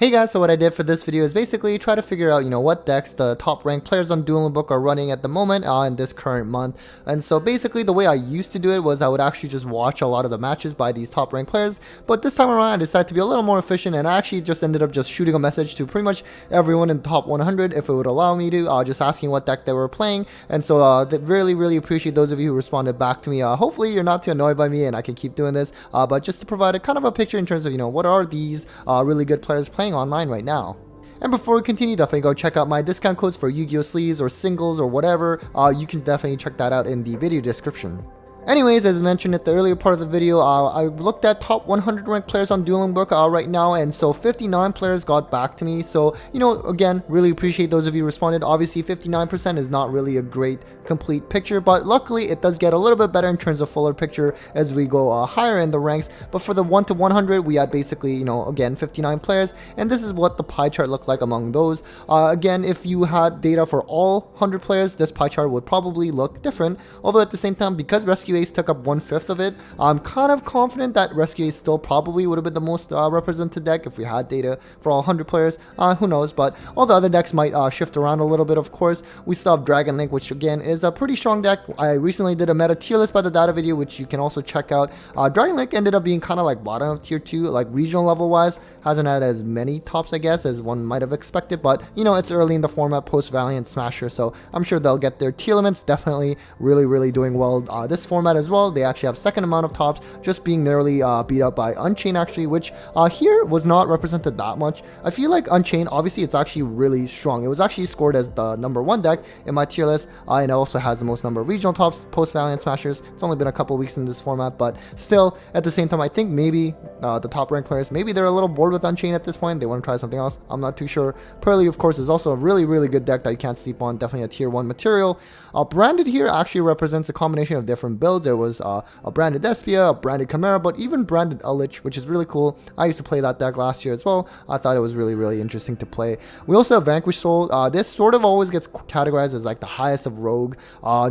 Hey guys, so what I did for this video is basically try to figure out, what decks the top ranked players on Dueling Book are running at the moment in this current month. And so basically the way I used to do it was I would actually just watch a lot of the matches by these top ranked players. But this time around I decided to be a little more efficient, and I actually just ended up just shooting a message to pretty much everyone in the top 100 if it would allow me to, just asking what deck they were playing. And so really appreciate those of you who responded back to me. Hopefully you're not too annoyed by me and I can keep doing this. But just to provide a kind of a picture in terms of, what are these really good players playing online right now. And before we continue, definitely go check out my discount codes for Yu-Gi-Oh sleeves or singles or whatever. You can definitely check that out in the video description. Anyways, as mentioned at the earlier part of the video, I looked at top 100 ranked players on Dueling Book right now, and so 59 players got back to me. So, again, really appreciate those of you who responded. Obviously, 59% is not really a great complete picture, but luckily it does get a little bit better in terms of fuller picture as we go higher in the ranks. But for the 1 to 100, we had basically, again, 59 players, and this is what the pie chart looked like among those. Again, if you had data for all 100 players, this pie chart would probably look different, although at the same time, because Rescue Ace took up 1/5 of it, I'm kind of confident that Rescue Ace still probably would have been the most represented deck if we had data for all 100 players. Who knows, but all the other decks might shift around a little bit. Of course, we still have Dragon Link, which again is a pretty strong deck. I recently did a meta tier list by the data video, which you can also check out. Dragon Link ended up being kind of like bottom of tier 2, like regional level wise. Hasn't had as many tops, I guess, as one might have expected, but it's early in the format, post Valiant Smasher, so I'm sure they'll get their Tearlaments. Definitely really doing well this format as well. They actually have second amount of tops, just being narrowly beat up by Unchained actually, which here was not represented that much. I feel like Unchained, obviously it's actually really strong. It was actually scored as the #1 deck in my tier list, and it also has the most number of regional tops, post Valiant Smashers. It's only been a couple weeks in this format, but still, at the same time, I think maybe the top ranked players, maybe they're a little bored with Unchained at this point. They want to try something else. I'm not too sure. Purrely, of course, is also a really good deck that you can't sleep on. Definitely a tier 1 material. Branded here actually represents a combination of different builds. There was a branded Despia, a branded Chimera, but even branded Elich, which is really cool. I used to play that deck last year as well. I thought it was really interesting to play. We also have Vanquish Soul. This sort of always gets categorized as like the highest of Rogue,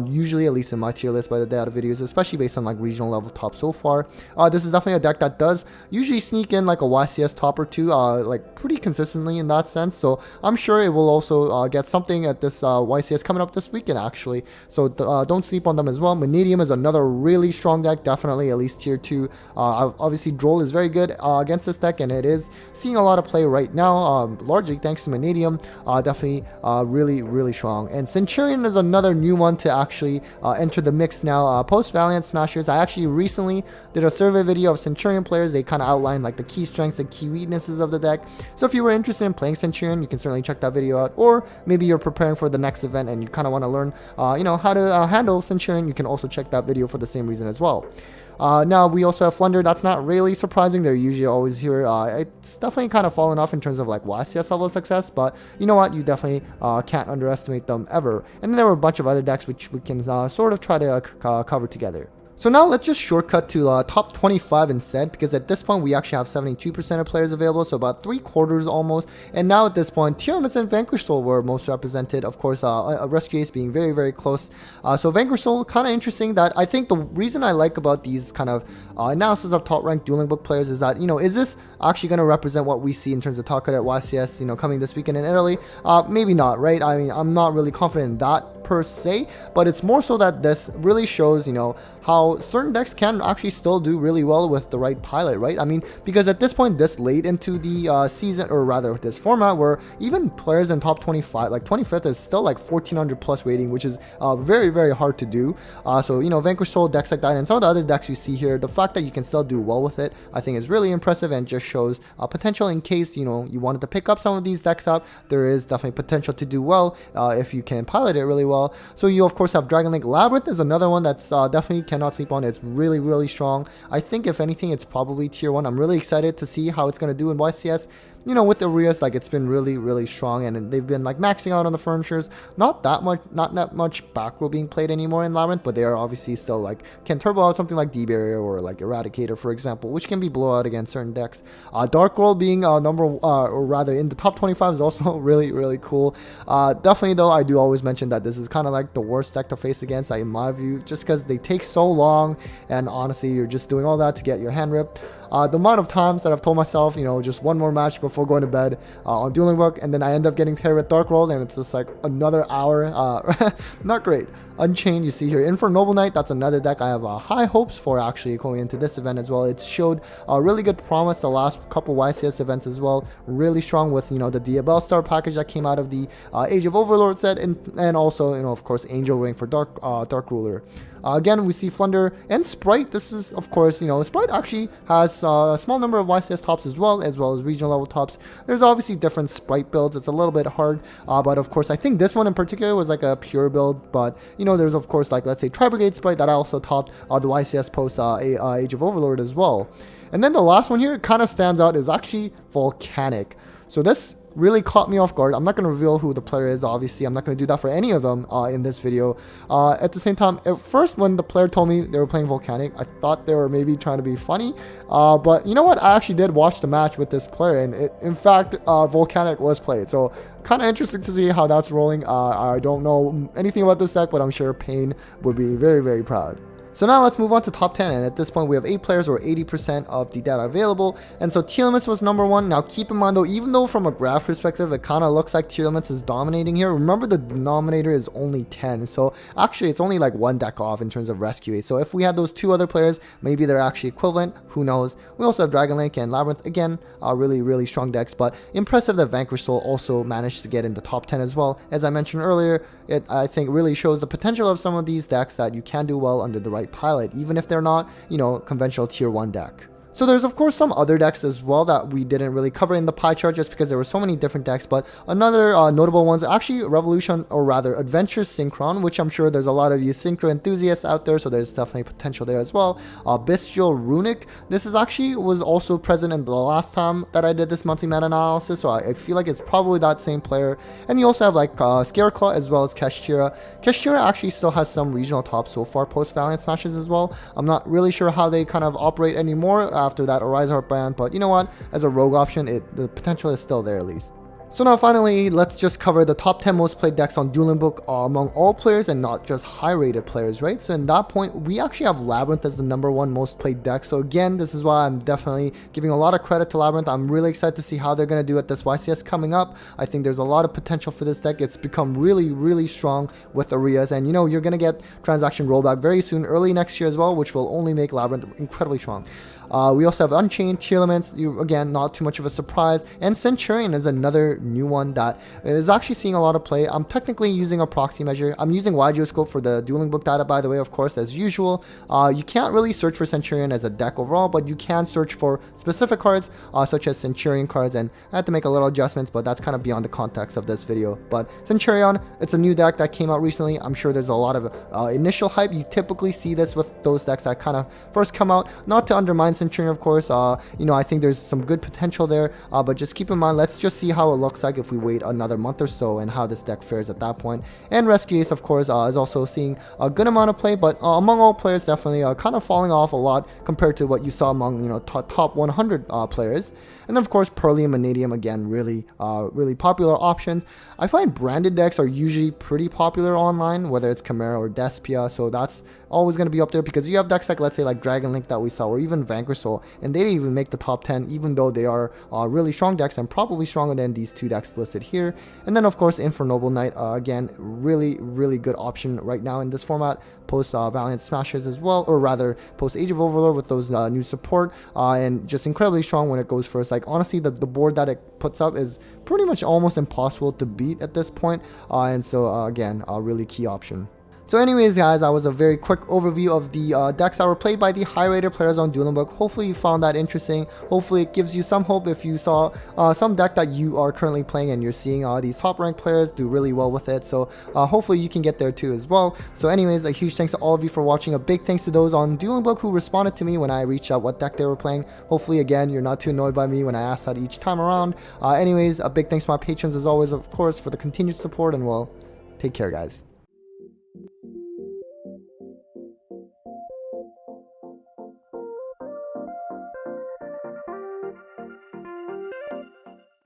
usually at least in my tier list by the data videos, especially based on like regional level top so far. This is definitely a deck that does usually sneak in like a YCS top or two, like pretty consistently in that sense. So I'm sure it will also get something at this YCS coming up this weekend actually. So don't sleep on them as well. Mannadium is another really strong deck, definitely at least tier 2. Obviously Droll is very good against this deck, and it is seeing a lot of play right now, largely thanks to Mannadium. Definitely really strong. And Centur-Ion is another new one to actually enter the mix now, post Valiant Smashers. I actually recently did a survey video of Centur-Ion players. They kind of outlined like the key strengths and key weaknesses of the deck. So if you were interested in playing Centur-Ion, you can certainly check that video out, or maybe you're preparing for the next event and you kind of want to learn how to handle Centur-Ion. You can also check that video for the same reason as well. Now we also have Flunder. That's not really surprising. They're usually always here. It's definitely kind of fallen off in terms of like YCS level of success, but you know what? You definitely can't underestimate them ever. And then there were a bunch of other decks which we can sort of try to cover together. So now let's just shortcut to top 25 instead, because at this point we actually have 72% of players available, so about 3/4 almost. And now at this point, Tearlaments and Vanquish Soul were most represented. Of course, Rescue Ace being very close. So Vanquish Soul, kind of interesting. That I think the reason I like about these kind of analysis of top ranked Dueling Book players is that, is this actually going to represent what we see in terms of top cut at YCS, coming this weekend in Italy? Maybe not, right? I mean, I'm not really confident in that per se, but it's more so that this really shows, how certain decks can actually still do really well with the right pilot, right? I mean, because at this point, this late into the season, or rather this format, where even players in top 25, like 25th is still like 1400 plus rating, which is very hard to do. So, Vanquish Soul, decks like that, and some of the other decks you see here, the fact that you can still do well with it, I think is really impressive, and just shows potential in case, you wanted to pick up some of these decks up. There is definitely potential to do well if you can pilot it really well. So you, of course, have Dragon Link. Labrynth is another one that's definitely cannot sleep on. It's really strong. I think if anything, it's probably tier 1. I'm really excited to see how it's going to do in YCS. With the Rias, like, it's been really strong, and they've been like maxing out on the furnitures. Not that much back row being played anymore in Labrynth, but they are obviously still like can turbo out something like D-Barrier or like Eradicator, for example, which can be blowout against certain decks. Dark World being or rather in the top 25 is also really cool. Definitely though, I do always mention that this is kind of like the worst deck to face against, in my view, just because they take so long, and honestly, you're just doing all that to get your hand ripped. The amount of times that I've told myself, you know, just one more match before going to bed on Dueling Book, and then I end up getting paired with Dark World, and it's just like another hour. Not great. Unchained, you see here. In for Noble Knight, that's another deck I have high hopes for actually going into this event as well. It showed a really good promise the last couple YCS events as well. Really strong with, you know, the Diabell Star package that came out of the Age of Overlord set, and also, you know, of course, Angel Ring for Dark Ruler. Again, we see Flunder and Sprite. This is, of course, you know, Sprite actually has a small number of YCS tops as well as regional level tops. There's obviously different Sprite builds. It's a little bit hard, but of course, I think this one in particular was like a pure build. But, you know, there's, of course, like, let's say, Tri-Brigade Sprite that I also topped the YCS post Age of Overlord as well. And then the last one here kind of stands out is actually Volcanic. So this really caught me off guard. I'm not going to reveal who the player is, obviously. I'm not going to do that for any of them in this video. At the same time, at first when the player told me they were playing Volcanic, I thought they were maybe trying to be funny. But you know what? I actually did watch the match with this player, and in fact, Volcanic was played. So kind of interesting to see how that's rolling. I don't know anything about this deck, but I'm sure Pain would be very, very proud. So now let's move on to top 10, and at this point we have 8 players or 80% of the data available, and so Tearlaments was number 1. Now keep in mind though, even though from a graph perspective it kind of looks like Tearlaments is dominating here, remember the denominator is only 10, so actually it's only like 1 deck off in terms of rescue. So if we had those 2 other players, maybe they're actually equivalent, who knows. We also have Dragonrider and Labrynth, again, really strong decks, but impressive that Vanquish Soul also managed to get in the top 10 as well. As I mentioned earlier, it I think really shows the potential of some of these decks that you can do well under the right pilot, even if they're not, you know, conventional tier 1 deck. So there's of course some other decks as well that we didn't really cover in the pie chart just because there were so many different decks, but another notable ones actually Revolution, or rather Adventure Synchron, which I'm sure there's a lot of you Synchro enthusiasts out there, so there's definitely potential there as well. Bestial Runic, this is actually was also present in the last time that I did this monthly meta analysis, so I feel like it's probably that same player. And you also have like Scareclaw as well as Kashtira. Kashtira actually still has some regional tops so far post Valiant Smashes as well. I'm not really sure how they kind of operate anymore after that Horizon Heart ban, but you know what, as a rogue option, the potential is still there at least. So now finally, let's just cover the top 10 most played decks on Dueling Book among all players and not just high rated players, right? So in that point, we actually have Labrynth as the number 1 most played deck. So again, this is why I'm definitely giving a lot of credit to Labrynth. I'm really excited to see how they're going to do at this YCS coming up. I think there's a lot of potential for this deck. It's become really strong with Arias, and you know, you're going to get transaction rollback very soon, early next year as well, which will only make Labrynth incredibly strong. We also have Unchained, Tearlaments, again, not too much of a surprise, and Centur-Ion is another new one that is actually seeing a lot of play. I'm technically using a proxy measure. I'm using YGeoscope for the Dueling Book data, by the way, of course, as usual. You can't really search for Centur-Ion as a deck overall, but you can search for specific cards, such as Centur-Ion cards, and I had to make a little adjustments, but that's kind of beyond the context of this video. But Centur-Ion, it's a new deck that came out recently. I'm sure there's a lot of initial hype. You typically see this with those decks that kind of first come out, not to undermine Centur-Ion, of course. You know, I think there's some good potential there, but just keep in mind, let's just see how it looks like if we wait another month or so and how this deck fares at that point. And Rescue Ace, of course, is also seeing a good amount of play, but among all players, definitely kind of falling off a lot compared to what you saw among, you know, top 100 players. And then of course Purrely and Mannadium, again, really popular options. I find branded decks are usually pretty popular online, whether it's Chimera or Despia, so that's always going to be up there because you have decks like, let's say, like Dragon Link that we saw, or even Vanquish Soul, and they didn't even make the top 10, even though they are really strong decks and probably stronger than these 2 decks listed here. And then of course In for Noble Knight, again, really good option right now in this format, post Valiant Smashes as well, or rather post Age of Overlord with those new support, and just incredibly strong when it goes first. Like honestly, the board that it puts up is pretty much almost impossible to beat at this point, and so again, a really key option. So anyways, guys, that was a very quick overview of the decks that were played by the high-rated players on Dueling Book. Hopefully you found that interesting. Hopefully it gives you some hope if you saw some deck that you are currently playing and you're seeing these top-ranked players do really well with it. So hopefully you can get there too as well. So anyways, a huge thanks to all of you for watching. A big thanks to those on Dueling Book who responded to me when I reached out what deck they were playing. Hopefully, again, you're not too annoyed by me when I ask that each time around. Anyways, a big thanks to my patrons as always, of course, for the continued support, and well, take care, guys.